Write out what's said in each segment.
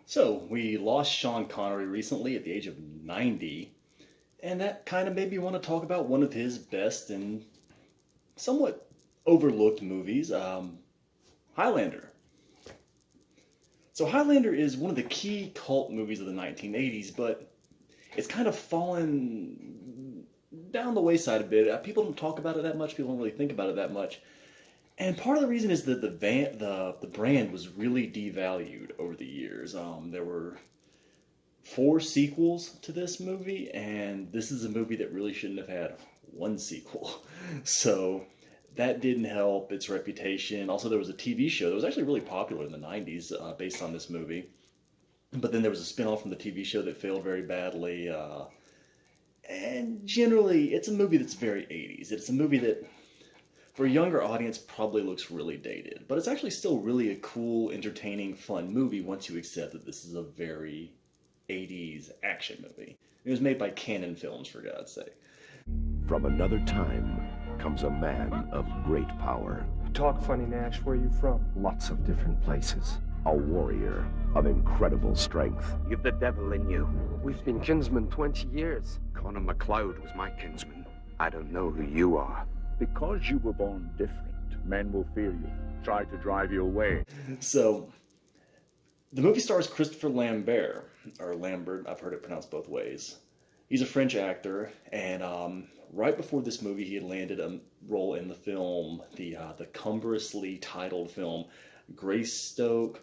So, we lost Sean Connery recently at the age of 90, and that kind of made me want to talk about one of his best and somewhat overlooked movies, Highlander. So, Highlander is one of the key cult movies of the 1980s, but it's kind of fallen down the wayside a bit. People don't talk about it that much, people don't really think about it that much. And part of the reason is that the brand was really devalued over the years. There were four sequels to this movie, and this is a movie that really shouldn't have had one sequel. So that didn't help its reputation. Also, there was a TV show that was actually really popular in the 90s based on this movie. But then there was a spin-off from the TV show that failed very badly. And generally, it's a movie that's very 80s. It's a movie that, for a younger audience, probably looks really dated. But it's actually still really a cool, entertaining, fun movie once you accept that this is a very 80s action movie. It was made by Canon Films, for God's sake. From another time comes a man of great power. Talk funny, Nash. Where are you from? Lots of different places. A warrior of incredible strength. You've the devil in you. We've been kinsmen 20 years. Connor MacLeod was my kinsman. I don't know who you are. Because you were born different, men will fear you, try to drive you away. So, the movie stars Christopher Lambert, or Lambert, I've heard it pronounced both ways. He's a French actor, and right before this movie, he had landed a role in the film, the cumbrously titled film, Greystoke,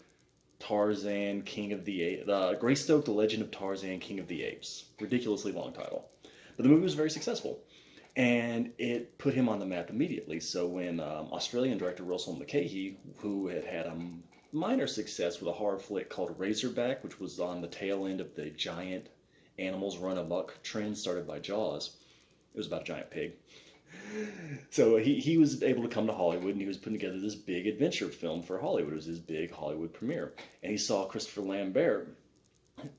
Tarzan, King of the Apes. Greystoke, The Legend of Tarzan, King of the Apes. Ridiculously long title. But the movie was very successful. And it put him on the map immediately. So when Australian director Russell Mulcahy, who had had a minor success with a horror flick called Razorback, which was on the tail end of the giant animals run amok trend started by Jaws. It was about a giant pig. So he was able to come to Hollywood, and he was putting together this big adventure film for Hollywood. It was his big Hollywood premiere. And he saw Christopher Lambert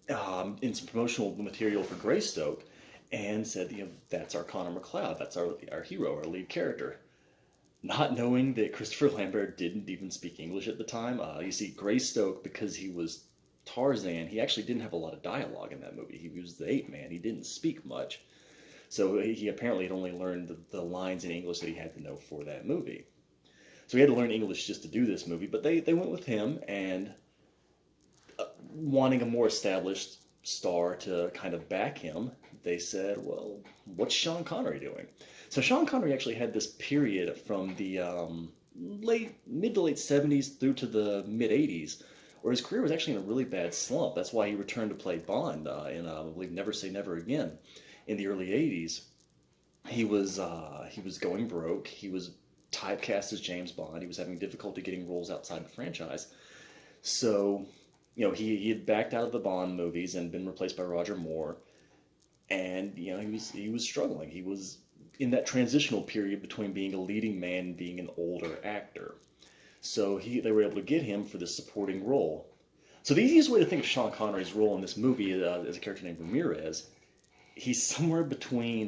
in some promotional material for Greystoke, and said, that's our Connor MacLeod, that's our hero, our lead character. Not knowing that Christopher Lambert didn't even speak English at the time. You see, Greystoke, because he was Tarzan, he actually didn't have a lot of dialogue in that movie. He was the ape man, he didn't speak much. So he apparently had only learned the lines in English that he had to know for that movie. So he had to learn English just to do this movie, but they went with him, and wanting a more established star to kind of back him, they said, well, what's Sean Connery doing? So Sean Connery actually had this period from the mid to late 70s through to the mid 80s, where his career was actually in a really bad slump. That's why he returned to play Bond in, I believe, Never Say Never Again in the early 80s. He was going broke. He was typecast as James Bond. He was having difficulty getting roles outside the franchise. So, he had backed out of the Bond movies and been replaced by Roger Moore. And, he was struggling. He was in that transitional period between being a leading man and being an older actor. So they were able to get him for this supporting role. So the easiest way to think of Sean Connery's role in this movie is a character named Ramirez. He's somewhere between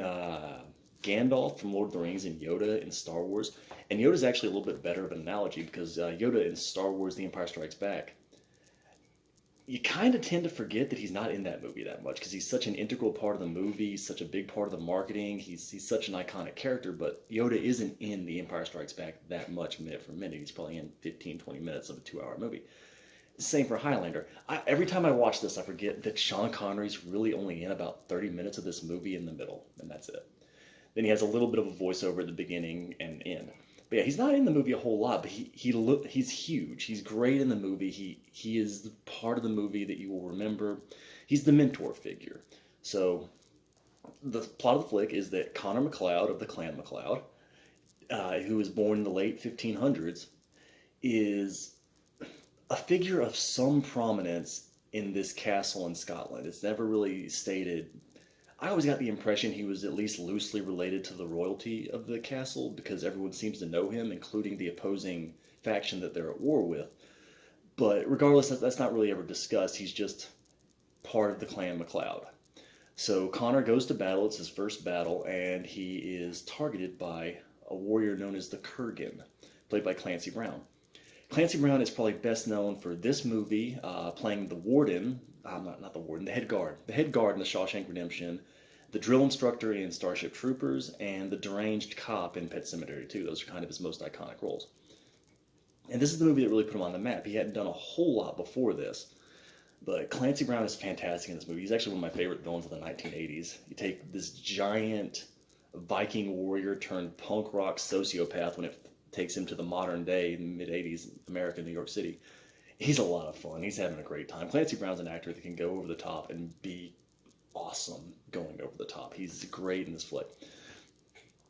Gandalf from Lord of the Rings and Yoda in Star Wars. And Yoda's actually a little bit better of an analogy, because Yoda in Star Wars The Empire Strikes Back, you kind of tend to forget that he's not in that movie that much, because he's such an integral part of the movie, he's such a big part of the marketing, he's such an iconic character, but Yoda isn't in The Empire Strikes Back that much minute for minute. He's probably in 15, 20 minutes of a 2-hour movie. Same for Highlander. Every time I watch this, I forget that Sean Connery's really only in about 30 minutes of this movie in the middle, and that's it. Then he has a little bit of a voiceover at the beginning and end. But yeah, he's not in the movie a whole lot, but he's huge. He's great in the movie. He is the part of the movie that you will remember. He's the mentor figure. So the plot of the flick is that Connor MacLeod of the Clan MacLeod, who was born in the late 1500s, is a figure of some prominence in this castle in Scotland. It's never really stated. I always got the impression he was at least loosely related to the royalty of the castle, because everyone seems to know him, including the opposing faction that they're at war with. But regardless, that's not really ever discussed. He's just part of the Clan MacLeod. So Connor goes to battle. It's his first battle, and he is targeted by a warrior known as the Kurgan, played by Clancy Brown. Clancy Brown is probably best known for this movie, playing the warden, not the warden, the head guard in The Shawshank Redemption, the drill instructor in Starship Troopers, and the deranged cop in Pet Sematary 2. Those are kind of his most iconic roles. And this is the movie that really put him on the map. He hadn't done a whole lot before this. But Clancy Brown is fantastic in this movie. He's actually one of my favorite villains of the 1980s. You take this giant Viking warrior turned punk rock sociopath when it takes him to the modern day, mid-80s America, New York City. He's a lot of fun. He's having a great time. Clancy Brown's an actor that can go over the top and be awesome going over the top. He's great in this flick.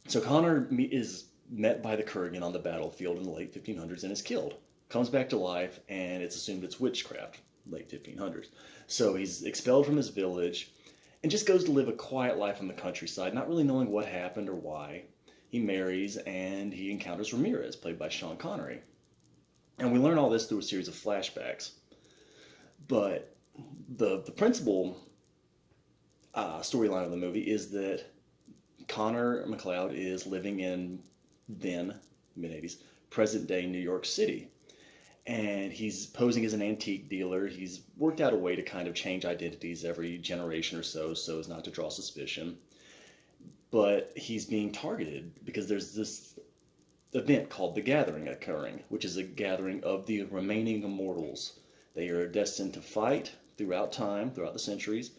So Connor is met by the Kurgan on the battlefield in the late 1500s and is killed. Comes back to life, and it's assumed it's witchcraft, late 1500s. So he's expelled from his village and just goes to live a quiet life in the countryside, not really knowing what happened or why. He marries, and he encounters Ramirez, played by Sean Connery. And we learn all this through a series of flashbacks. But the principal storyline of the movie is that Connor McLeod is living in then, mid-80s, present-day New York City. And he's posing as an antique dealer. He's worked out a way to kind of change identities every generation or so as not to draw suspicion. But he's being targeted because there's this event called The Gathering occurring, which is a gathering of the remaining immortals. They are destined to fight throughout time, throughout the centuries,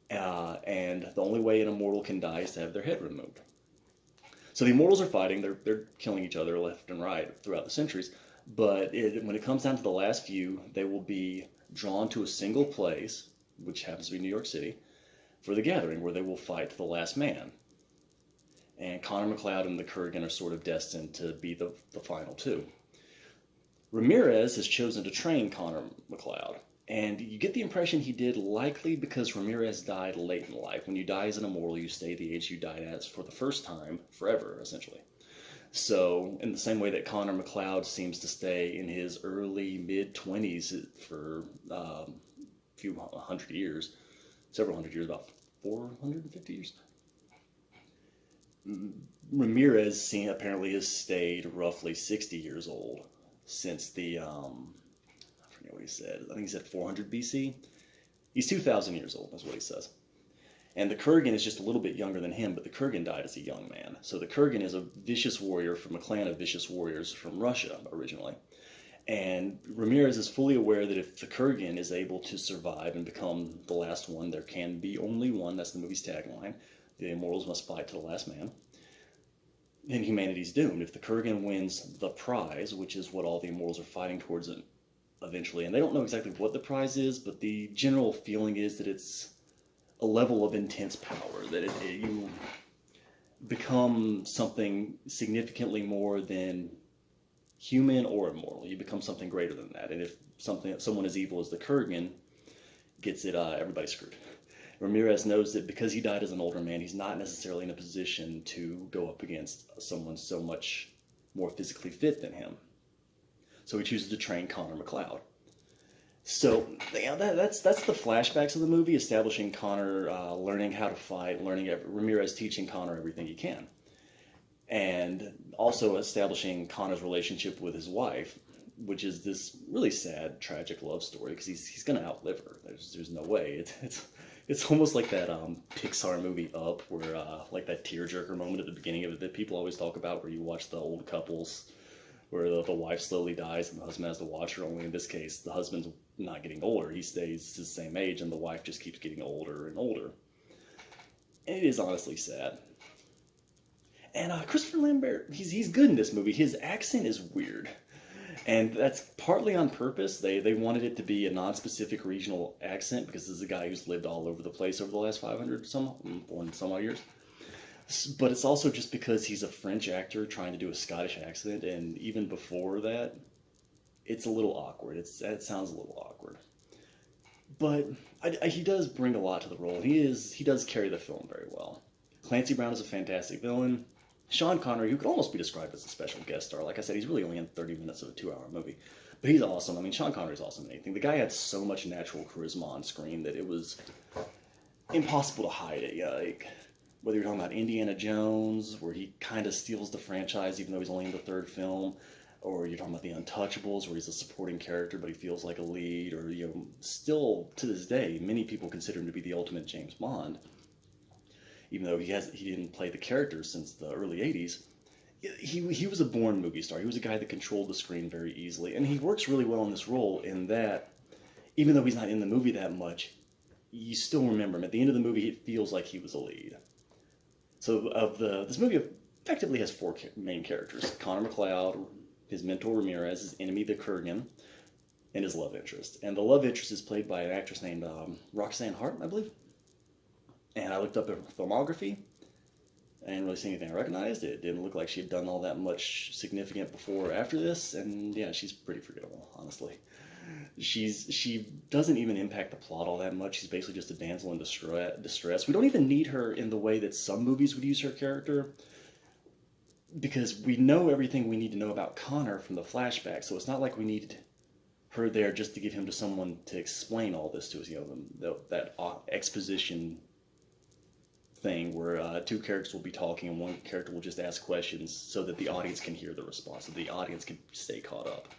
and the only way an immortal can die is to have their head removed. So the immortals are fighting, they're killing each other left and right throughout the centuries, but when it comes down to the last few, they will be drawn to a single place, which happens to be New York City, for the gathering, where they will fight to the last man. And Connor McLeod and the Kurgan are sort of destined to be the final two. Ramirez has chosen to train Connor McLeod, and you get the impression he did likely because Ramirez died late in life. When you die as an immortal, you stay the age you died as for the first time, forever, essentially. So, in the same way that Connor McLeod seems to stay in his early, mid-20s for a few hundred years, several hundred years, about 450 years. Ramirez apparently has stayed roughly 60 years old since the, I forget what he said, I think he said 400 BC. He's 2,000 years old, is what he says. And the Kurgan is just a little bit younger than him, but the Kurgan died as a young man. So the Kurgan is a vicious warrior from a clan of vicious warriors from Russia, originally. And Ramirez is fully aware that if the Kurgan is able to survive and become the last one, there can be only one, that's the movie's tagline, the immortals must fight to the last man, then humanity's doomed. If the Kurgan wins the prize, which is what all the immortals are fighting towards eventually, and they don't know exactly what the prize is, but the general feeling is that it's a level of intense power, that you become something significantly more than human or immortal. You become something greater than that. And if someone as evil as the Kurgan gets it, everybody's screwed. Ramirez knows that because he died as an older man, he's not necessarily in a position to go up against someone so much more physically fit than him. So he chooses to train Connor McLeod. So yeah, that's the flashbacks of the movie, establishing Connor learning how to fight, Ramirez teaching Connor everything he can, and also establishing Connor's relationship with his wife, which is this really sad, tragic love story because he's going to outlive her. There's no way. It's almost like that Pixar movie Up, where like that tearjerker moment at the beginning of it that people always talk about, where you watch the old couples where the wife slowly dies and the husband has to watch her. Only in this case, the husband's not getting older. He stays the same age, and the wife just keeps getting older and older. And it is honestly sad. And Christopher Lambert, he's good in this movie. His accent is weird. And that's partly on purpose. They wanted it to be a non-specific regional accent because this is a guy who's lived all over the place over the last 500 some odd years. But it's also just because he's a French actor trying to do a Scottish accent, and even before that, it's a little awkward. It sounds a little awkward. But he does bring a lot to the role. He does carry the film very well. Clancy Brown is a fantastic villain. Sean Connery, who could almost be described as a special guest star. Like I said, he's really only in 30 minutes of a 2-hour movie. But he's awesome. I mean, Sean Connery's awesome in anything. The guy had so much natural charisma on screen that it was impossible to hide it. Yeah, like, whether you're talking about Indiana Jones, where he kind of steals the franchise even though he's only in the third film, Or you're talking about the Untouchables, where he's a supporting character, but he feels like a lead. Or, still to this day, many people consider him to be the ultimate James Bond, even though he didn't play the character since the early '80s. He was a born movie star. He was a guy that controlled the screen very easily, and he works really well in this role. In that, even though he's not in the movie that much, you still remember him. At the end of the movie, it feels like he was a lead. So this movie effectively has four main characters: Connor McLeod, his mentor Ramirez, his enemy the Kurgan, and his love interest. And the love interest is played by an actress named Roxanne Hart, I believe. And I looked up her filmography. I didn't really see anything I recognized. It didn't look like she had done all that much significant before or after this. And yeah, she's pretty forgettable, honestly. She doesn't even impact the plot all that much. She's basically just a damsel in distress. We don't even need her in the way that some movies would use her character, because we know everything we need to know about Connor from the flashback. So it's not like we needed her there just to give him to someone to explain all this to us. That exposition thing where two characters will be talking and one character will just ask questions so that the audience can hear the response, so the audience can stay caught up.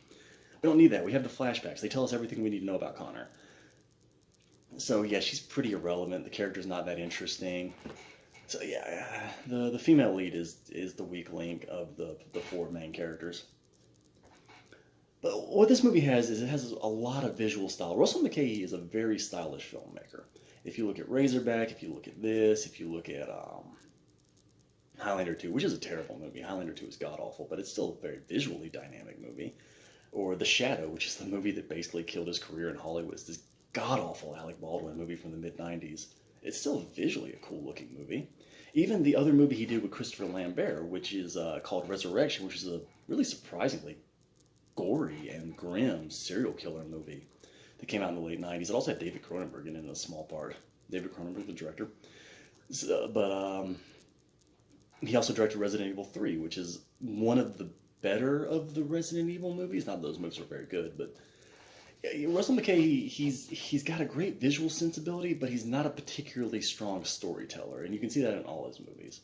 We don't need that. We have the flashbacks. They tell us everything we need to know about Connor. So yeah, she's pretty irrelevant. The character's not that interesting. So yeah, the female lead is the weak link of the four main characters. But what this movie has is it has a lot of visual style. Russell McKay is a very stylish filmmaker. If you look at Razorback, if you look at this, if you look at Highlander 2, which is a terrible movie. Highlander 2 is god-awful, but it's still a very visually dynamic movie. Or The Shadow, which is the movie that basically killed his career in Hollywood. It's this god-awful Alec Baldwin movie from the mid-90s. It's still visually a cool-looking movie. Even the other movie he did with Christopher Lambert, which is called Resurrection, which is a really surprisingly gory and grim serial killer movie that came out in the late 90s. It also had David Cronenberg in a small part. David Cronenberg, the director. But he also directed Resident Evil 3, which is one of the better of the Resident Evil movies. Not that those movies are very good, but Russell McKay, he's got a great visual sensibility, but he's not a particularly strong storyteller, and you can see that in all his movies.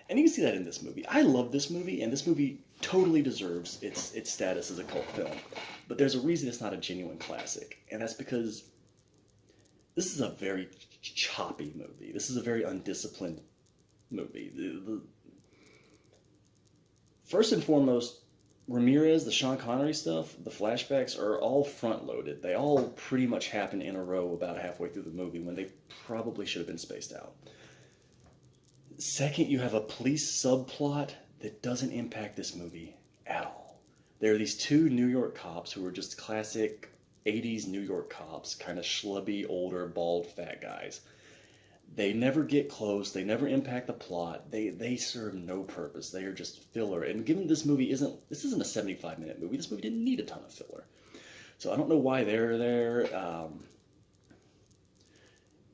And you can see that in this movie. I love this movie, and this movie totally deserves its status as a cult film. But there's a reason it's not a genuine classic, and that's because this is a very choppy movie. This is a very undisciplined movie. First and foremost, Ramirez, the Sean Connery stuff, the flashbacks are all front-loaded. They all pretty much happen in a row about halfway through the movie when they probably should have been spaced out. Second, you have a police subplot that doesn't impact this movie at all. There are these two New York cops who are just classic 80s New York cops, kind of schlubby, older, bald, fat guys. They never get close. They never impact the plot. They serve no purpose. They are just filler. And given this movie isn't a 75-minute movie, this movie didn't need a ton of filler. So I don't know why they're there.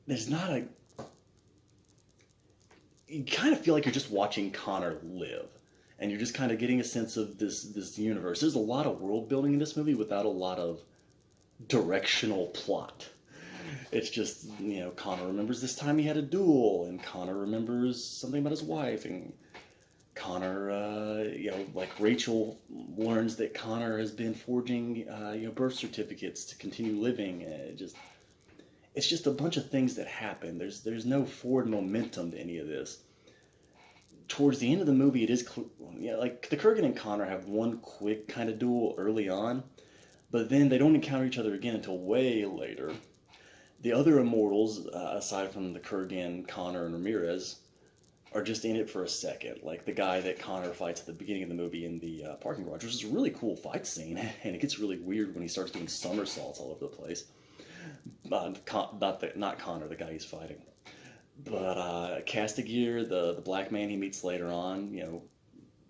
There's not a... You kind of feel like you're just watching Connor live. And you're just kind of getting a sense of this universe. There's a lot of world building in this movie without a lot of directional plot. It's just, Connor remembers this time he had a duel, and Connor remembers something about his wife, and Connor, like Rachel learns that Connor has been forging, birth certificates to continue living. It's just a bunch of things that happen. There's no forward momentum to any of this. Towards the end of the movie, it is, like the Kurgan and Connor have one quick kind of duel early on, but then they don't encounter each other again until way later. The other immortals, aside from the Kurgan, Connor, and Ramirez, are just in it for a second. Like the guy that Connor fights at the beginning of the movie in the parking garage, which is a really cool fight scene, and it gets really weird when he starts doing somersaults all over the place. Not Connor, the guy he's fighting. But Castigier, the black man he meets later on,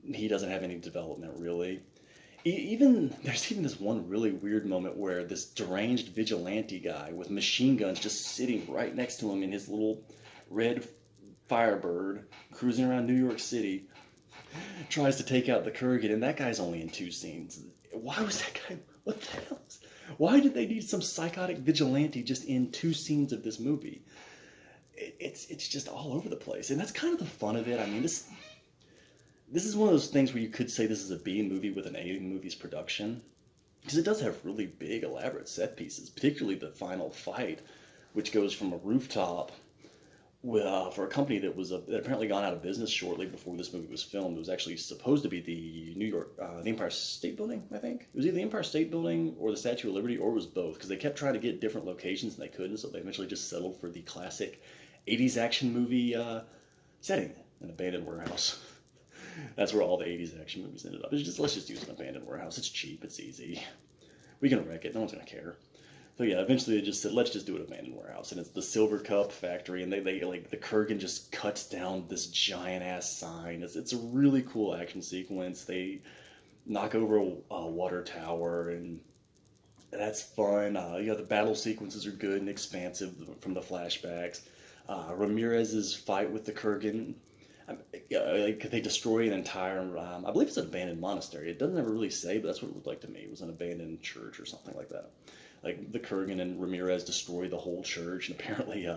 he doesn't have any development really. There's even this one really weird moment where this deranged vigilante guy with machine guns just sitting right next to him in his little red Firebird cruising around New York City tries to take out the Kurgan, and that guy's only in 2 scenes. Why was that guy... What the hell? Why did they need some psychotic vigilante just in 2 scenes of this movie? It's just all over the place, and that's kind of the fun of it. I mean, this is one of those things where you could say this is a B movie with an A movie's production. Because it does have really big, elaborate set pieces, particularly the final fight, which goes from a rooftop for a company that was that apparently gone out of business shortly before this movie was filmed. It was actually supposed to be the New York, the Empire State Building, I think. It was either the Empire State Building or the Statue of Liberty, or it was both, because they kept trying to get different locations and they couldn't, so they eventually just settled for the classic 80s action movie setting, an abandoned warehouse. That's where all the 80s action movies ended up. It's just, let's just use an abandoned warehouse. It's cheap, it's easy. We can wreck it, no one's gonna care. So yeah, eventually they just said, let's just do an abandoned warehouse. And it's the Silver Cup factory, and they like, the Kurgan just cuts down this giant ass sign. It's a really cool action sequence. They knock over a water tower, and that's fun. The battle sequences are good and expansive from the flashbacks. Ramirez's fight with the Kurgan, like they destroy an entire, I believe it's an abandoned monastery. It doesn't ever really say, but that's what it looked like to me. It was an abandoned church or something like that. Like the Kurgan and Ramirez destroy the whole church, and apparently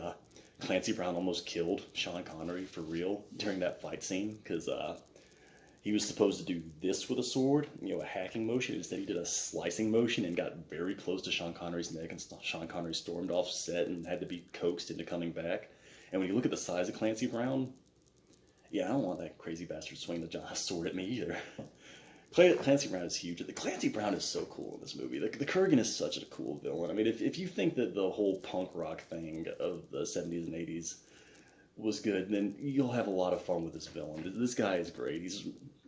Clancy Brown almost killed Sean Connery for real during that fight scene, because he was supposed to do this with a sword, a hacking motion. Instead, he did a slicing motion and got very close to Sean Connery's neck, and Sean Connery stormed off set and had to be coaxed into coming back. And when you look at the size of Clancy Brown, yeah, I don't want that crazy bastard swinging the sword at me either. Clancy Brown is huge. Clancy Brown is so cool in this movie. The Kurgan is such a cool villain. I mean, if you think that the whole punk rock thing of the 70s and 80s was good, then you'll have a lot of fun with this villain. This guy is great. He's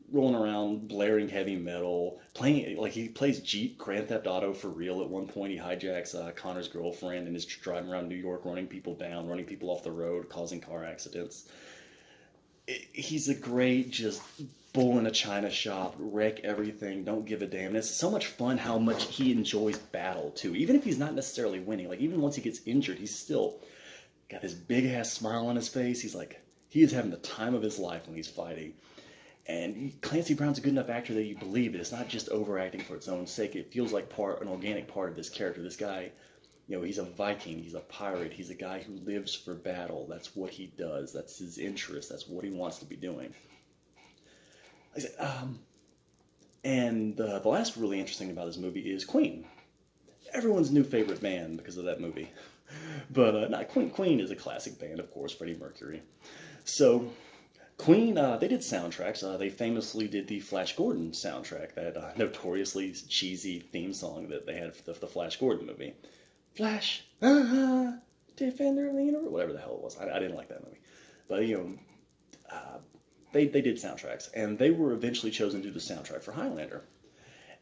rolling around, blaring heavy metal, playing, like, he plays Jeep Grand Theft Auto for real. At one point, he hijacks Connor's girlfriend and is driving around New York, running people down, running people off the road, causing car accidents. He's a great, just bull in a china shop, wreck everything, don't give a damn. And it's so much fun how much he enjoys battle, too. Even if he's not necessarily winning, like, even once he gets injured, he's still got this big-ass smile on his face. He's like, he is having the time of his life when he's fighting. And Clancy Brown's a good enough actor that you believe it. It's not just overacting for its own sake. It feels like an organic part of this character. This guy, he's a Viking, he's a pirate, he's a guy who lives for battle. That's what he does. That's his interest. That's what he wants to be doing. And the last really interesting thing about this movie is Queen. Everyone's new favorite band because of that movie. But not Queen is a classic band, of course, Freddie Mercury. So Queen, they did soundtracks. They famously did the Flash Gordon soundtrack, that notoriously cheesy theme song that they had for the Flash Gordon movie. Flash, Defender of the Universe, whatever the hell it was. I didn't like that movie. But, they did soundtracks, and they were eventually chosen to do the soundtrack for Highlander.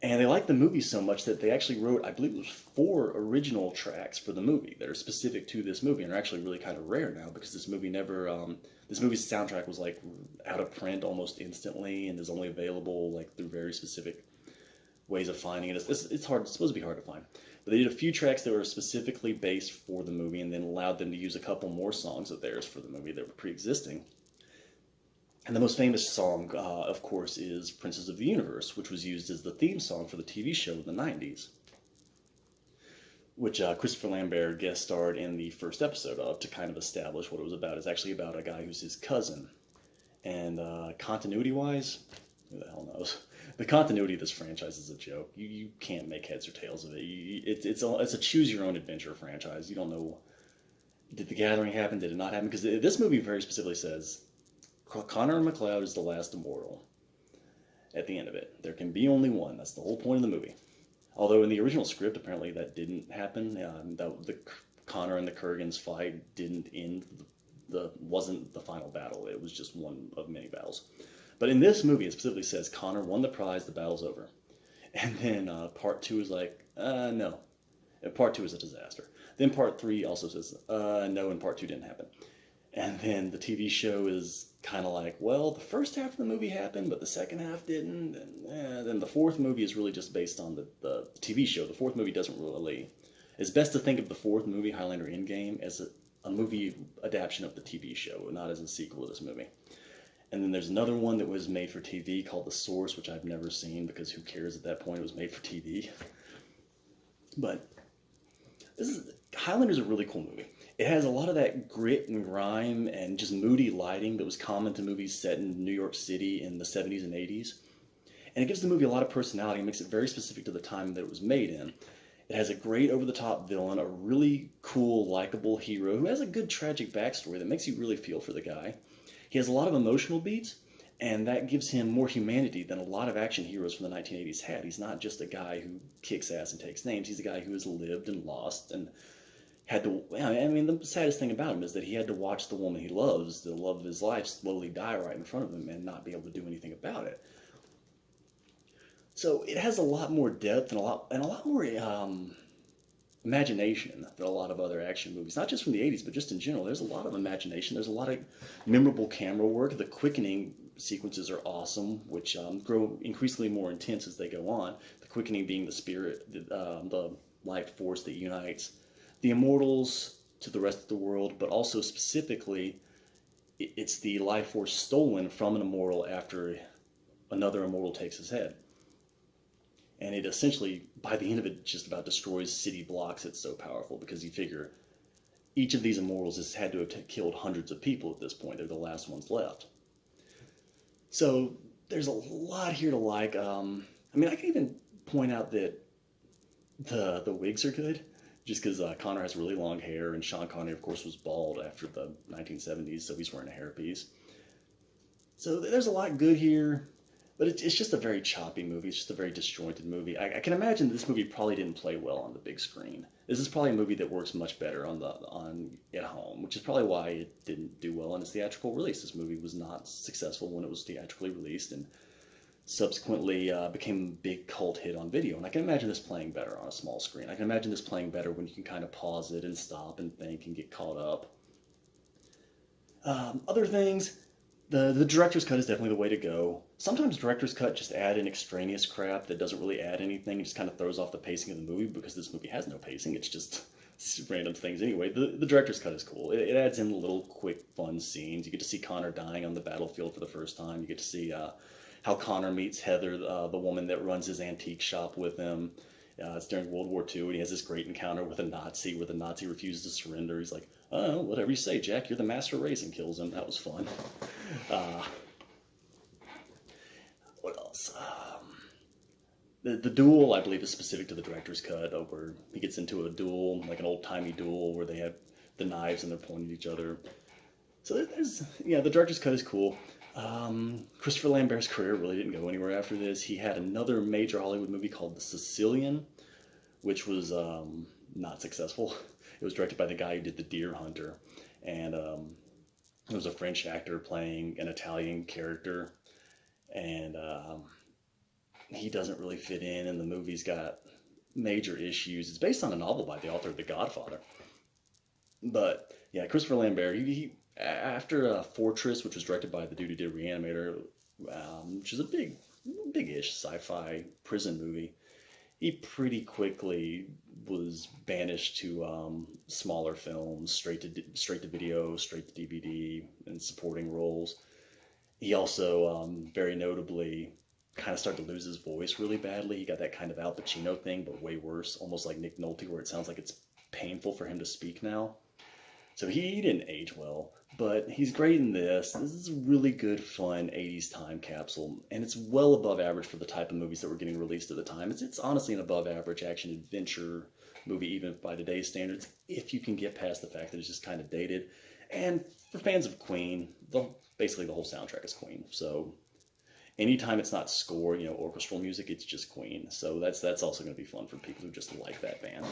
And they liked the movie so much that they actually wrote, I believe it was 4 original tracks for the movie that are specific to this movie, and are actually really kind of rare now, because this movie never, this movie's soundtrack was like out of print almost instantly, and is only available like through very specific ways of finding it. It's hard, it's supposed to be hard to find. But they did a few tracks that were specifically based for the movie, and then allowed them to use a couple more songs of theirs for the movie that were pre-existing. And the most famous song, of course, is Princes of the Universe, which was used as the theme song for the TV show in the 90s, which Christopher Lambert guest starred in the first episode of to kind of establish what it was about. It's actually about a guy who's his cousin. And continuity-wise, who the hell knows? The continuity of this franchise is a joke. You can't make heads or tails of it. It's a choose-your-own-adventure franchise. You don't know, did the gathering happen, did it not happen? Because this movie very specifically says, Connor MacLeod is the last immortal at the end of it. There can be only one. That's the whole point of the movie. Although in the original script, apparently that didn't happen. The Connor and the Kurgan's fight didn't end, wasn't the final battle. It was just one of many battles. But in this movie, it specifically says Connor won the prize, the battle's over. And then part 2 is like, no. Part 2 is a disaster. Then part 3 also says, no, and part 2 didn't happen. And then the TV show is kind of like, well, the first half of the movie happened, but the second half didn't. And then the fourth movie is really just based on the TV show. The fourth movie doesn't really... It's best to think of the fourth movie, Highlander Endgame, as a movie adaptation of the TV show, not as a sequel to this movie. And then there's another one that was made for TV called The Source, which I've never seen, because who cares at that point? It was made for TV. But Highlander's a really cool movie. It has a lot of that grit and grime and just moody lighting that was common to movies set in New York City in the 70s and 80s. And it gives the movie a lot of personality and makes it very specific to the time that it was made in. It has a great over-the-top villain, a really cool, likable hero who has a good tragic backstory that makes you really feel for the guy. He has a lot of emotional beats, and that gives him more humanity than a lot of action heroes from the 1980s had. He's not just a guy who kicks ass and takes names. He's a guy who has lived and lost and had to. I mean, the saddest thing about him is that he had to watch the woman he loves, the love of his life, slowly die right in front of him and not be able to do anything about it. So it has a lot more depth and a lot more imagination than a lot of other action movies. Not just from the 80s, but just in general. There's a lot of imagination. There's a lot of memorable camera work. The quickening sequences are awesome, which grow increasingly more intense as they go on. The quickening being the spirit, the life force that unites the immortals to the rest of the world, but also specifically, it's the life force stolen from an immortal after another immortal takes his head. And it essentially, by the end of it, just about destroys city blocks. It's so powerful because you figure each of these immortals has had to have killed hundreds of people at this point. They're the last ones left. So there's a lot here to like. I mean, I can even point out that the wigs are good, just because Connor has really long hair, and Sean Connery, of course, was bald after the 1970s, so he's wearing a hairpiece. So there's a lot good here. But it's just a very choppy movie. It's just a very disjointed movie. I can imagine this movie probably didn't play well on the big screen. This is probably a movie that works much better on at home, which is probably why it didn't do well in its theatrical release. This movie was not successful when it was theatrically released, and subsequently became a big cult hit on video. And I can imagine this playing better on a small screen. I can imagine this playing better when you can kind of pause it and stop and think and get caught up. Other things. The director's cut is definitely the way to go. Sometimes director's cut just add in extraneous crap that doesn't really add anything. It just kind of throws off the pacing of the movie because this movie has no pacing. It's just random things anyway. The director's cut is cool. It adds in little quick fun scenes. You get to see Connor dying on the battlefield for the first time. You get to see how Connor meets Heather, the woman that runs his antique shop with him. It's during World War II, and he has this great encounter with a Nazi where the Nazi refuses to surrender. He's like, oh, whatever you say, Jack, you're the master race, and kills him. That was fun. What else? The duel, I believe, is specific to the director's cut, where he gets into a duel, like an old-timey duel, where they have the knives and they're pointing at each other. So the director's cut is cool. Christopher Lambert's career really didn't go anywhere after this. He had another major Hollywood movie called The Sicilian, which was not successful. It was directed by the guy who did The Deer Hunter, and it was a French actor playing an Italian character, and he doesn't really fit in, and the movie's got major issues. It's based on a novel by the author of The Godfather. But yeah, Christopher Lambert, he after Fortress, which was directed by the dude who did Reanimator, which is a big-ish sci-fi prison movie, he pretty quickly was banished to smaller films, straight to video, straight to DVD, and supporting roles. He also, very notably, kind of started to lose his voice really badly. He got that kind of Al Pacino thing, but way worse, almost like Nick Nolte, where it sounds like it's painful for him to speak now. So he didn't age well, but he's great in this. This is a really good, fun 80s time capsule, and it's well above average for the type of movies that were getting released at the time. It's honestly an above average action adventure movie, even by today's standards, if you can get past the fact that it's just kind of dated. And for fans of Queen, basically the whole soundtrack is Queen. So anytime it's not score, orchestral music, it's just Queen. So that's also going to be fun for people who just like that band.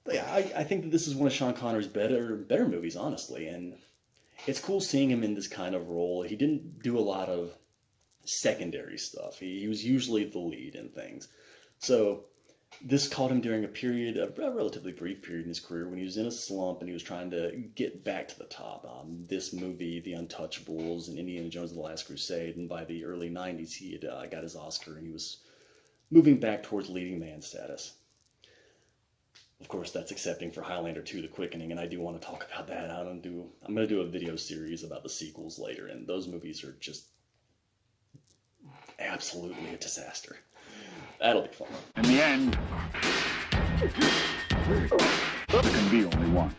But yeah, I think that this is one of Sean Connery's better movies, honestly, and it's cool seeing him in this kind of role. He didn't do a lot of secondary stuff. He was usually the lead in things. So this caught him during a relatively brief period in his career when he was in a slump and he was trying to get back to the top. This movie, The Untouchables, and Indiana Jones and the Last Crusade, and by the early 90s he had got his Oscar and he was moving back towards leading man status. Of course, that's accepting for Highlander 2, The Quickening, and I do want to talk about that. I'm going to do a video series about the sequels later, and those movies are just absolutely a disaster. That'll be fun. In the end, there can be only one.